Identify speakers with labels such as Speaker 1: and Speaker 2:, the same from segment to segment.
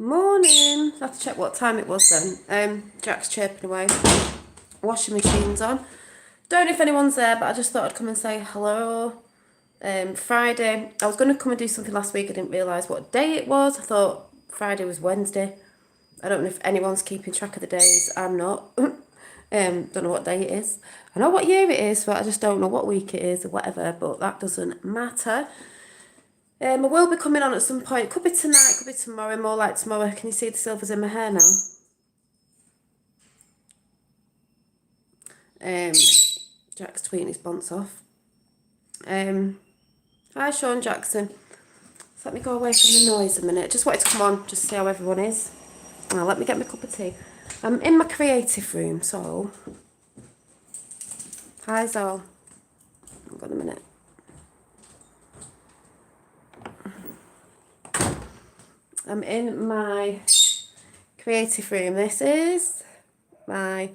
Speaker 1: Morning. I have to check what time it was then. Jack's chirping away. Washing machine's on. Don't know if anyone's there, but I just thought I'd come and say hello. Friday. I was going to come and do something last week. I didn't realise what day it was. I thought Friday was Wednesday. I don't know if anyone's keeping track of the days. I'm not. Don't know what day it is. I know what year it is, but I just don't know what week it is or whatever. But that doesn't matter. I will be coming on at some point. Could be tonight, could be tomorrow, more like tomorrow. Can you see the silvers in my hair now? Jack's tweeting his bonce off. Hi Sean Jackson. So let me go away from the noise a minute. Just wanted to come on, just see how everyone is. Now let me get my cup of tea. I'm in my creative room, so... Hi Zal. Hang on a minute. I'm in my creative room. This is my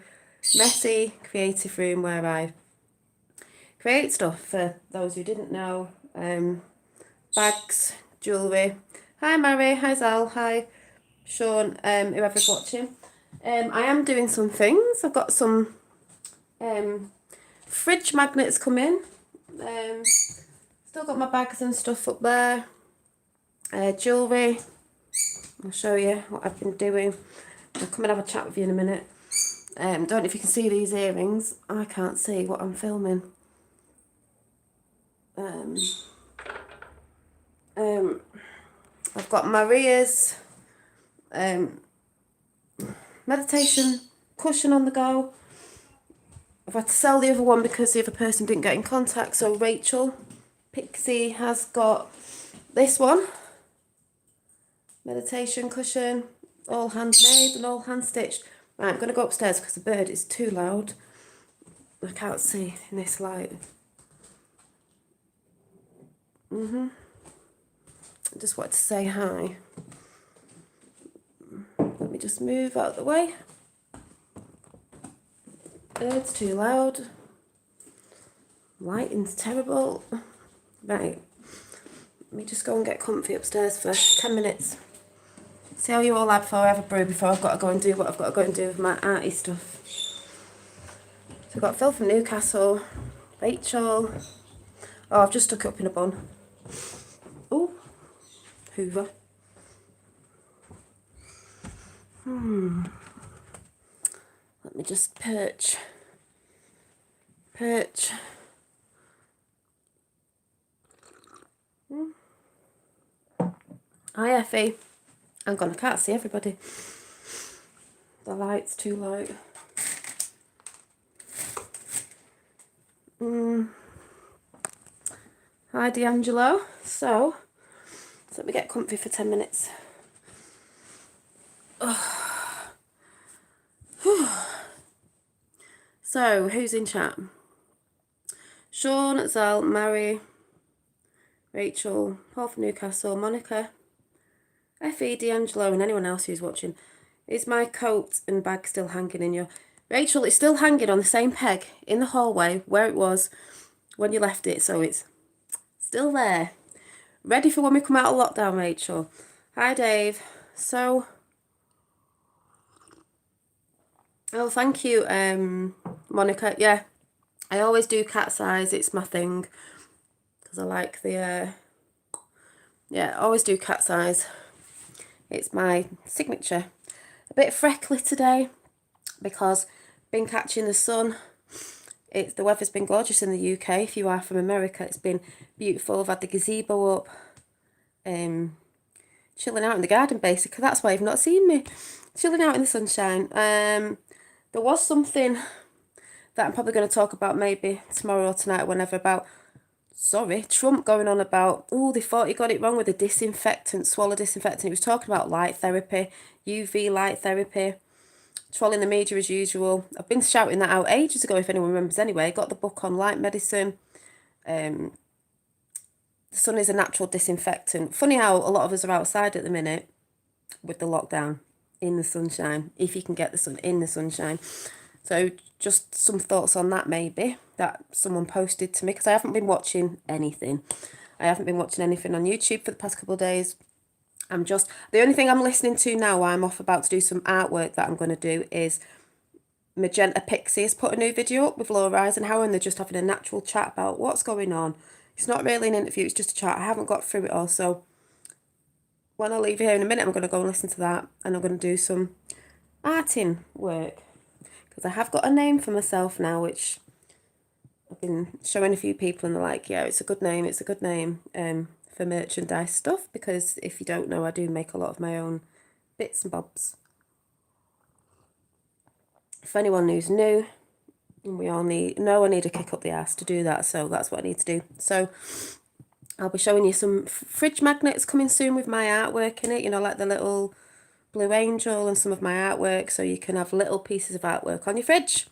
Speaker 1: messy creative room where I create stuff for those who didn't know. Bags, jewellery. Hi Mary, hi Zal, hi Sean, whoever's watching. I am doing some things. I've got some fridge magnets coming. Still got my bags and stuff up there. Jewellery. I'll show you what I've been doing. I'll come and have a chat with you in a minute. Don't know if you can see these earrings. I can't see what I'm filming. I've got Maria's meditation cushion on the go. I've had to sell the other one because the other person didn't get in contact. So Rachel Pixie has got this one. Meditation cushion, all handmade and all hand stitched. Right, I'm going to go upstairs because the bird is too loud. I can't see in this light. I just wanted to say hi. Let me just move out of the way. Bird's too loud. Lighting's terrible. Right, let me just go and get comfy upstairs for 10 minutes. See how you all are before I have a brew, before I've got to go and do what I've got to go and do with my arty stuff. So I've got Phil from Newcastle, Rachel. Oh, I've just stuck it up in a bun. Oh, Hoover. Let me just perch. Hi Effie. Hang on, I can't see everybody. The light's too light. Hi D'Angelo. So let me get comfy for 10 minutes. So, who's in chat? Sean, Zal, Mary, Rachel, Paul from Newcastle, Monica, Effie, D'Angelo, and anyone else who's watching. Is my coat and bag still hanging in your... Rachel, it's still hanging on the same peg in the hallway where it was when you left it, so it's still there. Ready for when we come out of lockdown, Rachel. Hi, Dave. So... Oh, thank you, Monica. Yeah, I always do cat's eyes. It's my thing. Because I like the... Yeah, I always do cat's eyes. It's my signature. A bit freckly today because been catching the sun. The weather's been gorgeous in the UK. If you are from America, it's been beautiful. I've had the gazebo up, chilling out in the garden basically. That's why you've not seen me. Chilling out in the sunshine. There was something that I'm probably going to talk about maybe tomorrow or tonight or whenever about... Sorry, Trump going on about, oh, they thought he got it wrong with the disinfectant, swallow disinfectant. He was talking about light therapy, UV light therapy, trolling the media as usual. I've been shouting that out ages ago, if anyone remembers anyway. Got the book on light medicine. The sun is a natural disinfectant. Funny how a lot of us are outside at the minute with the lockdown in the sunshine, if you can get the sun in the sunshine. So just some thoughts on that maybe, that someone posted to me, because I haven't been watching anything. I haven't been watching anything on YouTube for the past couple of days. The only thing I'm listening to now while I'm off about to do some artwork that I'm going to do is Magenta Pixie has put a new video up with Laura Eisenhower, and they're just having a natural chat about what's going on. It's not really an interview, it's just a chat. I haven't got through it all, so when I leave here in a minute, I'm going to go and listen to that, and I'm going to do some arting work, because I have got a name for myself now, which I've been showing a few people, and they're like, yeah, it's a good name, for merchandise stuff, because if you don't know, I do make a lot of my own bits and bobs. For anyone who's new, we all need, I need to kick up the ass to do that, so that's what I need to do. So I'll be showing you some fridge magnets coming soon with my artwork in it, you know, like the little blue angel and some of my artwork, so you can have little pieces of artwork on your fridge.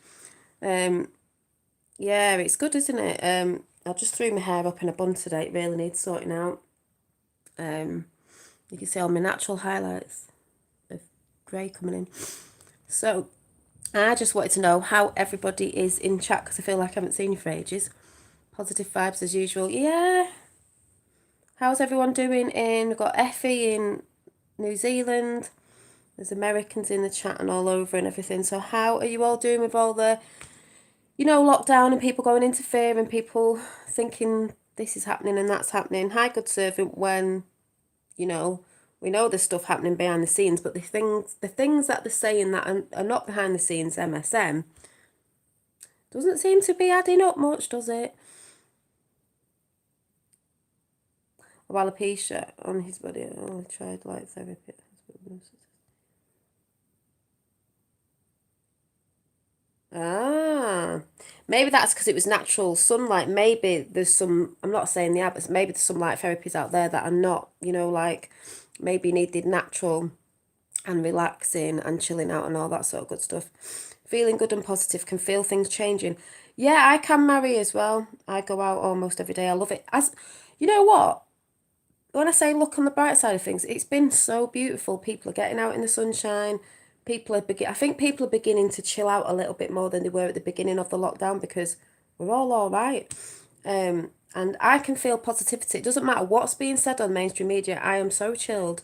Speaker 1: Yeah, it's good, isn't it? I just threw my hair up in a bun today. It really needs sorting out. You can see all my natural highlights of grey coming in. So I just wanted to know how everybody is in chat, because I feel like I haven't seen you for ages. Positive vibes as usual. Yeah. How's everyone doing we've got Effie in New Zealand. There's Americans in the chat and all over and everything. So how are you all doing with all the, lockdown and people going into fear and people thinking this is happening and that's happening? Hi, good servant, when, we know there's stuff happening behind the scenes, but the things that they're saying that are not behind the scenes, MSM, doesn't seem to be adding up much, does it? While alopecia on his body, I tried light therapy. Maybe that's because it was natural sunlight. Maybe there's some, I'm not saying but maybe there's some light therapies out there that are not, like maybe needed natural and relaxing and chilling out and all that sort of good stuff. Feeling good and positive, can feel things changing. Yeah, I can marry as well. I go out almost every day. I love it. As you know what? When I say look on the bright side of things, it's been so beautiful. People are getting out in the sunshine. I think people are beginning to chill out a little bit more than they were at the beginning of the lockdown, because we're all right. And I can feel positivity. It doesn't matter what's being said on mainstream media. I am so chilled,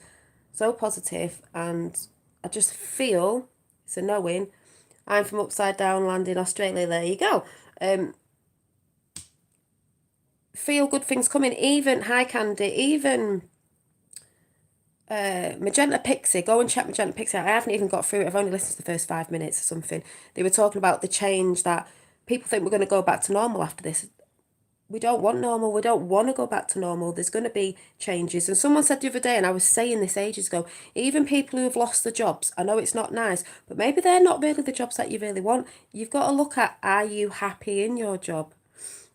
Speaker 1: so positive, and I just feel, it's a knowing, I'm from upside down land in Australia. There you go. Feel good things coming. Even, hi Candy, even Magenta Pixie, go and check Magenta Pixie out. I haven't even got through it. I've only listened to the first 5 minutes or something. They were talking about the change that people think we're going to go back to normal after this. We don't want normal. We don't want to go back to normal. There's going to be changes. And someone said the other day, and I was saying this ages ago, even people who have lost their jobs, I know it's not nice, but maybe they're not really the jobs that you really want. You've got to look at, are you happy in your job?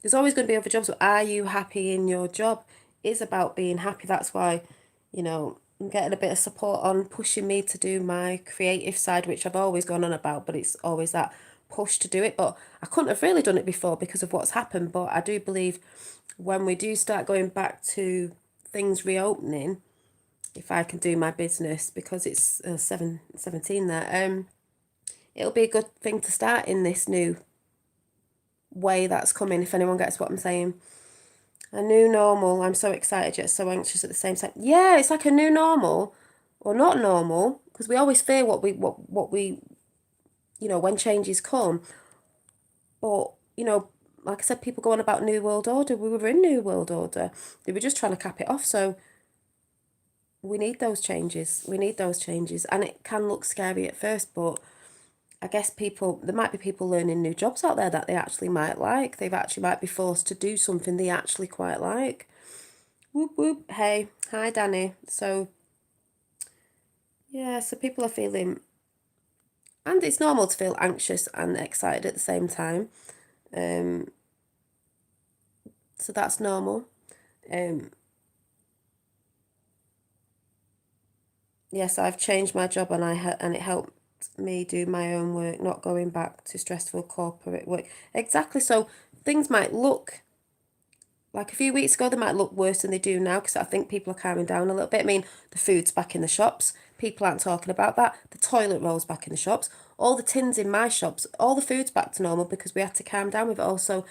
Speaker 1: There's always going to be other jobs, but are you happy in your job? It's about being happy. That's why, I'm getting a bit of support on pushing me to do my creative side, which I've always gone on about, but it's always that push to do it. But I couldn't have really done it before because of what's happened. But I do believe when we do start going back to things reopening, if I can do my business, because it's 17 there, it'll be a good thing to start in this new way that's coming, if anyone gets what I'm saying. A new normal. I'm so excited yet so anxious at the same time. Yeah, it's like a new normal, or not normal, because we always fear what we when changes come. But like I said, people go on about New World Order. We were in New World Order. They were just trying to cap it off. So we need those changes. We need those changes, and it can look scary at first, but I guess there might be people learning new jobs out there that they actually might like. They've actually might be forced to do something they actually quite like. Whoop, whoop. Hey, hi, Danny. So, yeah, so people are feeling, and it's normal to feel anxious and excited at the same time. So that's normal. Yes, I've changed my job, and it helped me do my own work, not going back to stressful corporate work. Exactly. So things might look like a few weeks ago, they might look worse than they do now, because I think people are calming down a little bit. I mean, the food's back in the shops. People aren't talking about that. The toilet roll's back in the shops. All the tins in my shops, all the food's back to normal because we had to calm down with it all. So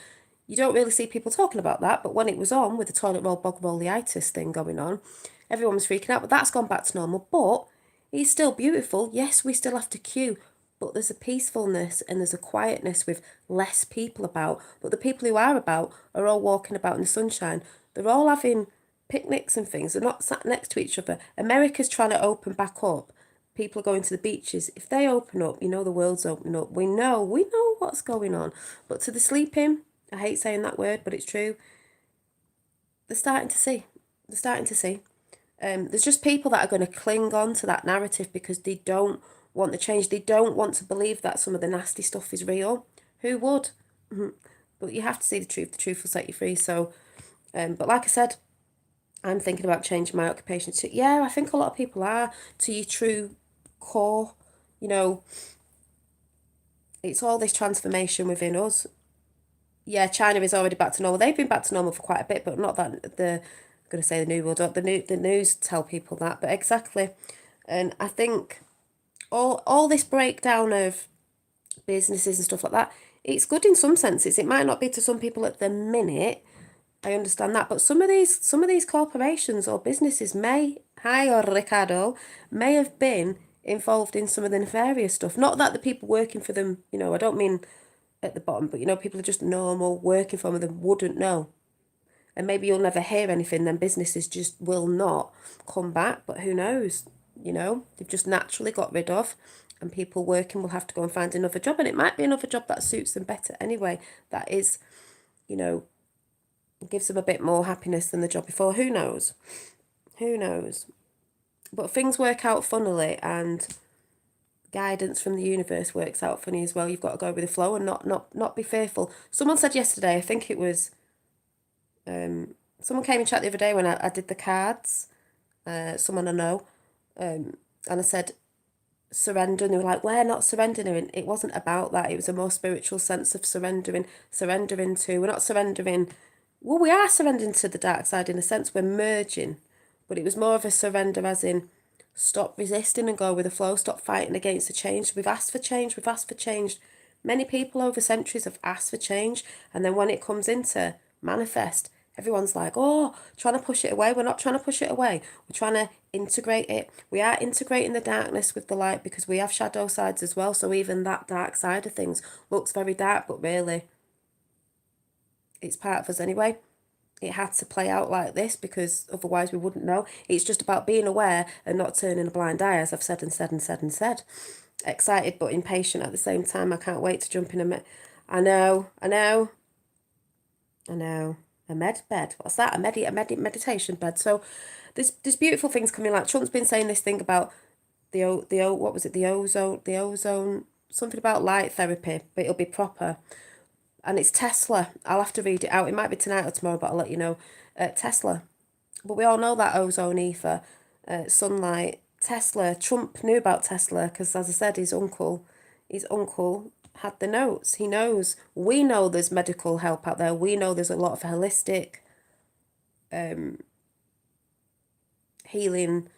Speaker 1: you don't really see people talking about that. But when it was on with the toilet roll, bog rollitis thing going on, Everyone was freaking out, but that's gone back to normal. But it's still beautiful. Yes, we still have to queue, but there's a peacefulness and there's a quietness with less people about. But the people who are about are all walking about in the sunshine. They're all having picnics and things. They're not sat next to each other. America's trying to open back up. People are going to the beaches. If they open up, you know the world's opening up. We know what's going on. But to the sleeping, I hate saying that word, but it's true. They're starting to see. They're starting to see. There's just people that are going to cling on to that narrative because they don't want the change. They don't want to believe that some of the nasty stuff is real. Who would? But you have to see the truth. The truth will set you free. So, but like I said, I'm thinking about changing my occupation to, yeah, I think a lot of people are, to your true core. You know, it's all this transformation within us. Yeah, China is already back to normal. They've been back to normal for quite a bit, but not that the, I'm going to say the new world. The news tell people that, but exactly. And I think all this breakdown of businesses and stuff like that, it's good in some senses. It might not be to some people at the minute. I understand that, but some of these corporations or businesses may, hi or Ricardo, may have been involved in some of the nefarious stuff. Not that the people working for them, you know, I don't mean at the bottom, but you know, people are just normal working for them wouldn't know. And maybe you'll never hear anything, then businesses just will not come back, but who knows? You know, they've just naturally got rid of, and people working will have to go and find another job, and it might be another job that suits them better anyway. That is, you know, gives them a bit more happiness than the job before. Who knows? Who knows? But things work out funnily, and guidance from the universe works out funny as well. You've got to go with the flow and not be fearful. Someone said yesterday, I think it was someone came and chat the other day when I did the cards, someone I know, and I said surrender, and they were like, we're not surrendering. And it wasn't about that. It was a more spiritual sense of surrendering to, we're not surrendering, well, we are surrendering to the dark side in a sense, we're merging, but it was more of a surrender as in stop resisting and go with the flow, stop fighting against the change. We've asked for change. Many people over centuries have asked for change, and then when it comes into manifest, everyone's like, oh, trying to push it away. We're not trying to push it away. We're trying to integrate it. We are integrating the darkness with the light because we have shadow sides as well. So even that dark side of things looks very dark, but really it's part of us anyway. It had to play out like this because otherwise we wouldn't know. It's just about being aware and not turning a blind eye, as I've said and said and said and said. Excited but impatient at the same time. I can't wait to jump in I know. A med bed. What's that? A meditation bed. So there's beautiful things coming. Like Trump's been saying this thing about what was it? The ozone, something about light therapy, but it'll be proper. And it's Tesla. I'll have to read it out. It might be tonight or tomorrow, but I'll let you know. Tesla. But we all know that ozone ether, sunlight. Tesla. Trump knew about Tesla because, as I said, his uncle had the notes. He knows. We know there's medical help out there. We know there's a lot of holistic healing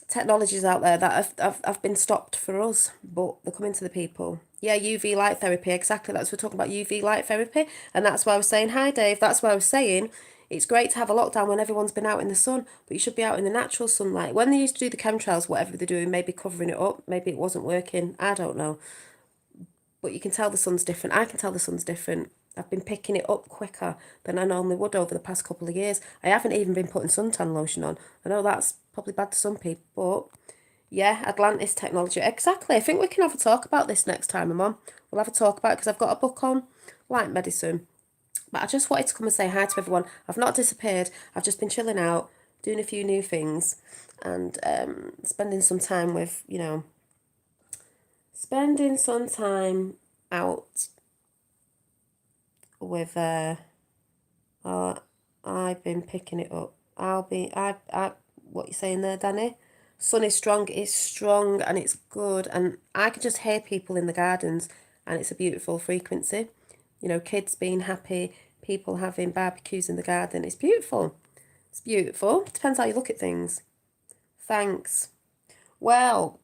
Speaker 1: technologies out there that have been stopped for us, but they're coming to the people. Yeah, UV light therapy, exactly. That's what we're talking about, UV light therapy. And that's why I was saying, hi Dave, that's why I was saying it's great to have a lockdown when everyone's been out in the sun, but you should be out in the natural sunlight. When they used to do the chemtrails, whatever they're doing, maybe covering it up, maybe it wasn't working, I don't know. But you can tell the sun's different. I can tell the sun's different. I've been picking it up quicker than I normally would over the past couple of years. I haven't even been putting suntan lotion on. I know that's probably bad to some people, but yeah, Atlantis technology. Exactly. I think we can have a talk about this next time I'm on. We'll have a talk about it because I've got a book on light medicine. But I just wanted to come and say hi to everyone. I've not disappeared. I've just been chilling out, doing a few new things, and spending some time with, spending some time out with I've been picking it up. What you saying there, Danny? Sun is strong, it's strong and it's good, and I can just hear people in the gardens, and it's a beautiful frequency. Kids being happy, people having barbecues in the garden. It's beautiful. It's beautiful. Depends how you look at things. Thanks. Well,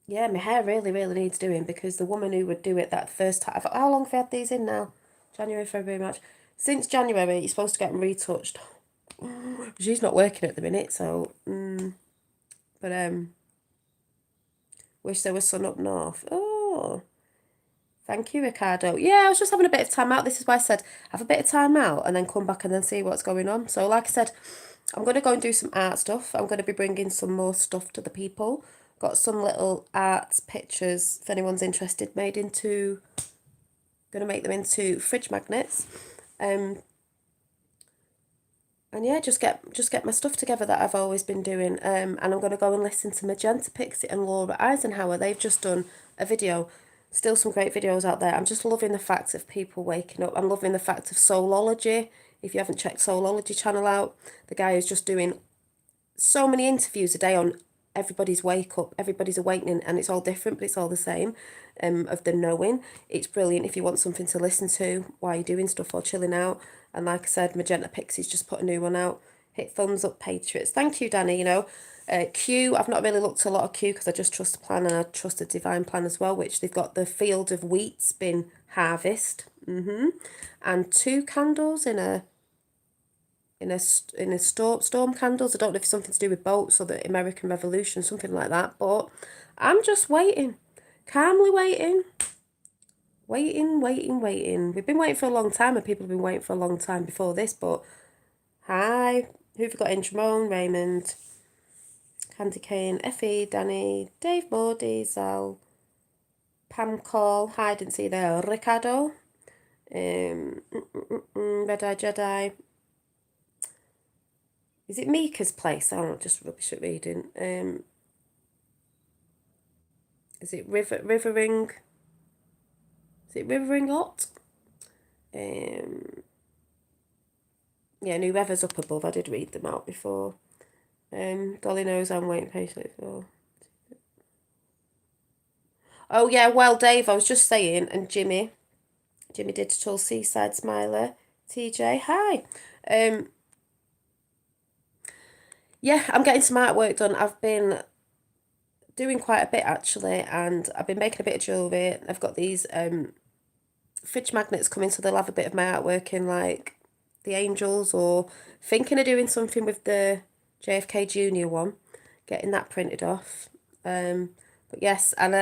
Speaker 1: yeah, my hair really, really needs doing because the woman who would do it that first time. How long have I had these in now? January, February, March. Since January, you're supposed to get them retouched. She's not working at the minute, so, but, wish there was sun up north. Oh, thank you, Ricardo. Yeah, I was just having a bit of time out. This is why I said have a bit of time out and then come back and then see what's going on. So, like I said, I'm going to go and do some art stuff. I'm going to be bringing some more stuff to the people. Got some little art pictures, if anyone's interested, made into, going to make them into fridge magnets. And yeah, just get my stuff together that I've always been doing. And I'm going to go and listen to Magenta Pixie and Laura Eisenhower. They've just done a video. Still some great videos out there. I'm just loving the fact of people waking up. I'm loving the fact of Soulology. If you haven't checked Soulology channel out, the guy is just doing so many interviews a day on everybody's wake up, everybody's awakening, and it's all different, but it's all the same, of the knowing. It's brilliant if you want something to listen to while you're doing stuff or chilling out. And like I said, Magenta Pixie's just put a new one out. Hit thumbs up, Patriots. Thank you, Danny. You know, Q, I've not really looked a lot of Q because I just trust the plan, and I trust the Divine Plan as well, which they've got the field of wheat's been harvest. And 2 candles in a storm candles. I don't know if it's something to do with boats or the American Revolution, something like that. But I'm just waiting, calmly waiting. We've been waiting for a long time, and people have been waiting for a long time before this. But hi, who've we got in? Ramon, Raymond, Candy Cane, Effie, Danny, Dave Mordy, Zal, Pam Call. Hi, didn't see there. Ricardo, Red Eye Jedi. Is it Mika's place? I don't know, just rubbish at reading. Is it Rivering? Is it Rivering Hot? Yeah, New Weather's up above. I did read them out before. Dolly knows I'm waiting patiently for. Oh yeah, well Dave, I was just saying, and Jimmy Digital, Seaside Smiler, TJ, hi. Yeah, I'm getting some artwork done. I've been doing quite a bit actually, and I've been making a bit of jewellery. I've got these fridge magnets coming, so they'll have a bit of my artwork in, like the angels, or thinking of doing something with the JFK Junior one, getting that printed off. But yes, and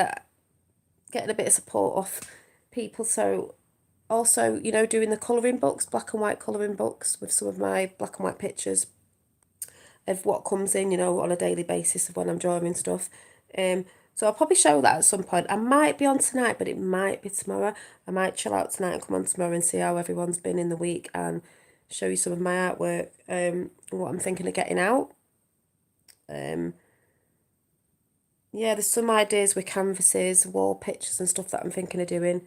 Speaker 1: getting a bit of support off people. So also, you know, doing the colouring books, black and white colouring books with some of my black and white pictures of what comes in, you know, on a daily basis of when I'm drawing stuff. So I'll probably show that at some point. I might be on tonight, but it might be tomorrow. I might chill out tonight and come on tomorrow and see how everyone's been in the week and show you some of my artwork, and what I'm thinking of getting out. Yeah, there's some ideas with canvases, wall pictures and stuff that I'm thinking of doing.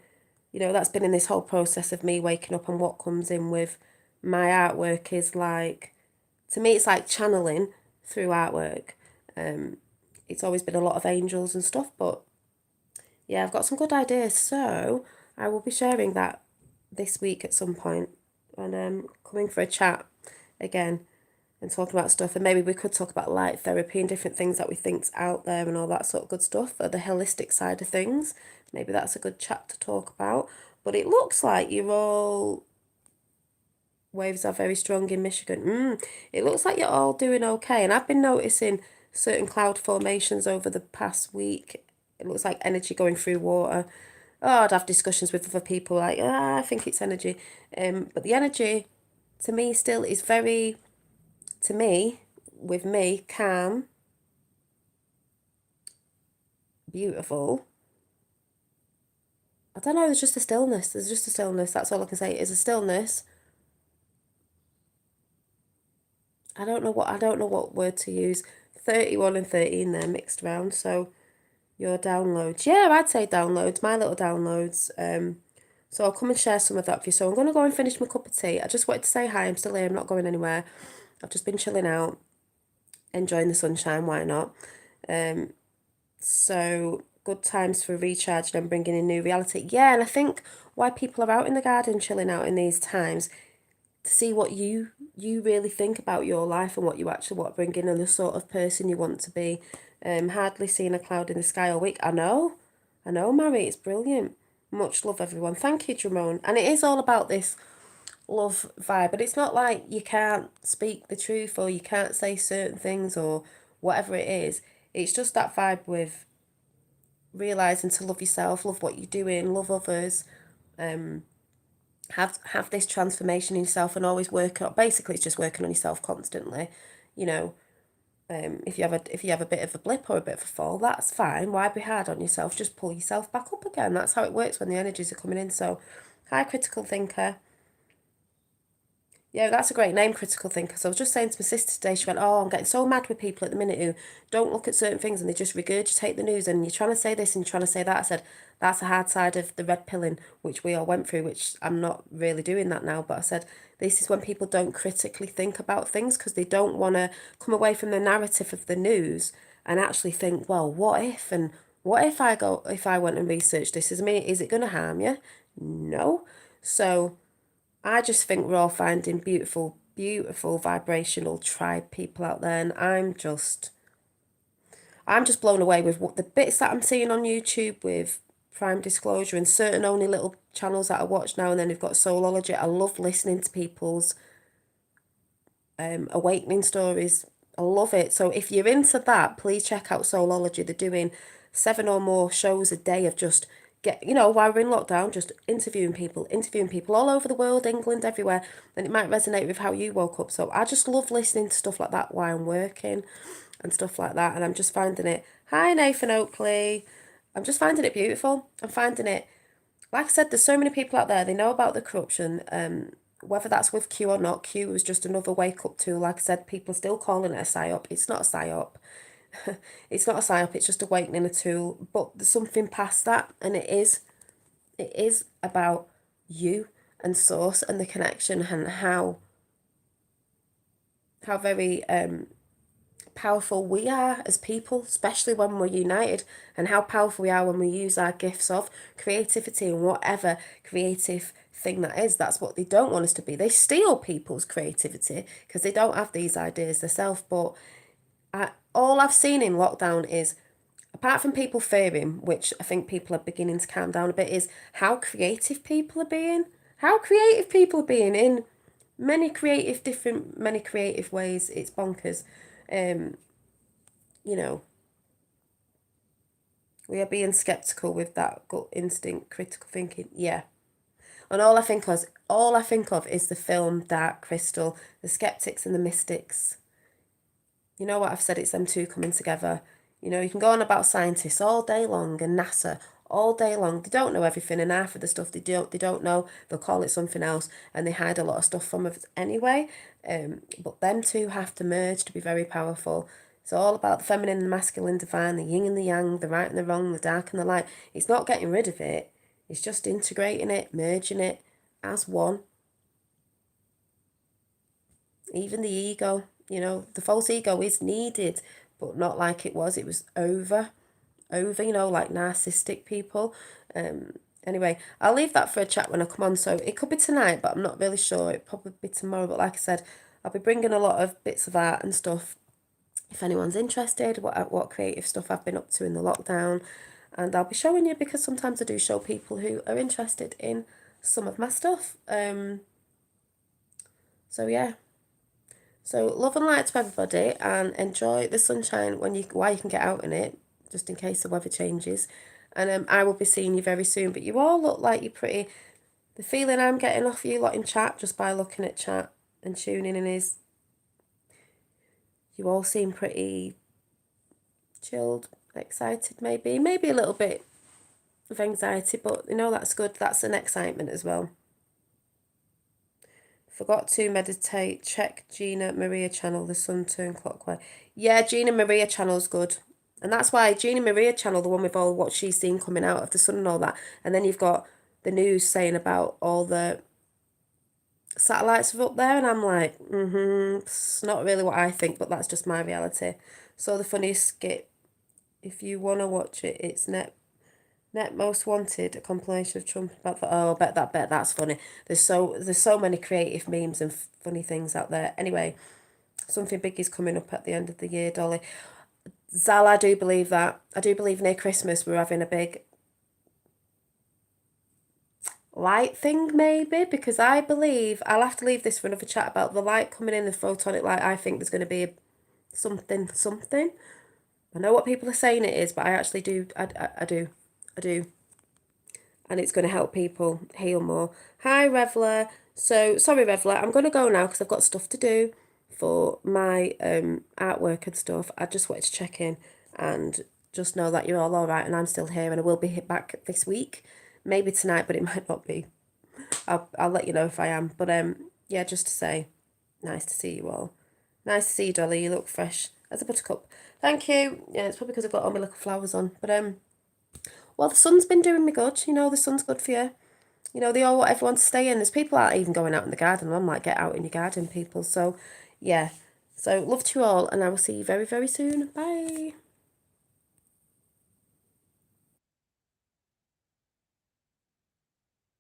Speaker 1: You know, that's been in this whole process of me waking up, and what comes in with my artwork is like, to me, it's like channeling through artwork. It's always been a lot of angels and stuff, but yeah, I've got some good ideas. So I will be sharing that this week at some point, and coming for a chat again and talking about stuff. And maybe we could talk about light therapy and different things that we think's out there and all that sort of good stuff, or the holistic side of things. Maybe that's a good chat to talk about. But it looks like you're all, waves are very strong in Michigan. It looks like you're all doing okay. And I've been noticing certain cloud formations over the past week. It looks like energy going through water. Oh, I'd have discussions with other people like, I think it's energy. But the energy, to me, still is very, to me, with me, calm, beautiful. I don't know, there's just a stillness. There's just a stillness. That's all I can say. It's a stillness. I don't know what word to use. 31 and 13 there mixed around. So your downloads. Yeah, I'd say downloads, my little downloads. So I'll come and share some of that with you. So I'm going to go and finish my cup of tea. I just wanted to say hi. I'm still here. I'm not going anywhere. I've just been chilling out, enjoying the sunshine. Why not? So good times for recharging and bringing in new reality. Yeah, and I think why people are out in the garden chilling out in these times, to see what you really think about your life and what you actually want to bring in and the sort of person you want to be. Hardly seeing a cloud in the sky all week. I know, Mary, it's brilliant. Much love, everyone. Thank you, Dramone. And it is all about this love vibe. But it's not like you can't speak the truth or you can't say certain things or whatever it is. It's just that vibe with realizing to love yourself, love what you're doing, love others, have this transformation in yourself and always work on. Basically, it's just working on yourself constantly. You know, if you have a bit of a blip or a bit of a fall, that's fine. Why be hard on yourself? Just pull yourself back up again. That's how it works when the energies are coming in. So, hi, critical thinker. Yeah, that's a great name, critical thinker. So I was just saying to my sister today, she went, "Oh, I'm getting so mad with people at the minute who don't look at certain things and they just regurgitate the news and you're trying to say this and you're trying to say that." I said, "That's a hard side of the red pilling, which we all went through, which I'm not really doing that now." But I said, this is when people don't critically think about things because they don't want to come away from the narrative of the news and actually think, well, what if? And what if I went and researched this? Is it going to harm you? No. So I just think we're all finding beautiful, beautiful vibrational tribe people out there, and I'm just blown away with what the bits that I'm seeing on YouTube with Prime Disclosure and certain only little channels that I watch now and then. You've got Soulology. I love listening to people's awakening stories. I love it. So if you're into that, please check out Soulology. They're doing 7 or more shows a day of just while we're in lockdown, just interviewing people all over the world, England, everywhere. And it might resonate with how you woke up. So I just love listening to stuff like that while I'm working and stuff like that. And I'm just finding it. Hi, Nathan Oakley. I'm just finding it beautiful. I'm finding it, like I said, there's so many people out there, they know about the corruption, whether that's with Q or not. Q was just another wake-up tool. Like I said, people are still calling it a psyop. It's not a psyop. It's not a psyop, it's just awakening a tool. But there's something past that, and it is about you and source and the connection and how very powerful we are as people, especially when we're united, and how powerful we are when we use our gifts of creativity and whatever creative thing that is. That's what they don't want us to be. They steal people's creativity because they don't have these ideas themselves. But all I've seen in lockdown is, apart from people fearing, which I think people are beginning to calm down a bit, is how creative people are being. How creative people are being in many creative ways. It's bonkers. You know, we are being skeptical with that gut instinct, critical thinking. Yeah. And all I think of is the film Dark Crystal, the skeptics and the mystics. You know what, I've said, it's them two coming together. You know, you can go on about scientists all day long and NASA all day long. They don't know everything, and half of the stuff they don't know, they'll call it something else, and they hide a lot of stuff from us anyway. But them two have to merge to be very powerful. It's all about the feminine and masculine divine, the yin and the yang, the right and the wrong, the dark and the light. It's not getting rid of it. It's just integrating it, merging it as one. Even the ego, the false ego is needed, but not like it was. It was over, like narcissistic people. Anyway, I'll leave that for a chat when I come on. So it could be tonight, but I'm not really sure. It'll probably be tomorrow. But like I said, I'll be bringing a lot of bits of art and stuff if anyone's interested, what creative stuff I've been up to in the lockdown. And I'll be showing you, because sometimes I do show people who are interested in some of my stuff. So yeah. So love and light to everybody, and enjoy the sunshine while you can get out in it, just in case the weather changes. And I will be seeing you very soon. But you all look like you're pretty. The feeling I'm getting off you lot in chat, just by looking at chat and tuning in, is you all seem pretty chilled, excited, maybe a little bit of anxiety, but that's good. That's an excitement as well. Forgot to meditate. Check Gina Maria channel, the sun turned clockwise. Yeah, Gina Maria channel's good. And that's why Gina Maria channel, the one with all what she's seen coming out of the sun and all that. And then you've got the news saying about all the satellites are up there. And I'm like, it's not really what I think, but that's just my reality. So the funniest skit, if you want to watch it, it's Net Most Wanted, a compilation of Trump about the, oh, bet that's funny. There's so many creative memes and funny things out there. Anyway, something big is coming up at the end of the year, Dolly. Zal, I do believe that. I do believe near Christmas we're having a big, light thing maybe, because I believe, I'll have to leave this for another chat about the light coming in, the photonic light. I think there's going to be something. I know what people are saying it is, but I actually do. I do. And it's going to help people heal more. Hi, Revler. So, sorry, Revler, I'm going to go now because I've got stuff to do for my artwork and stuff. I just wanted to check in and just know that you're all right and I'm still here, and I will be back this week. Maybe tonight, but it might not be. I'll let you know if I am. But yeah, just to say, nice to see you all. Nice to see you, Dolly. You look fresh as a buttercup. Thank you. Yeah, it's probably because I've got all my little flowers on. But well, the sun's been doing me good. You know, the sun's good for you. You know, they all want everyone to stay in. There's people out even going out in the garden. I'm like, get out in your garden, people. So, yeah. So, love to you all, and I will see you very, very soon. Bye.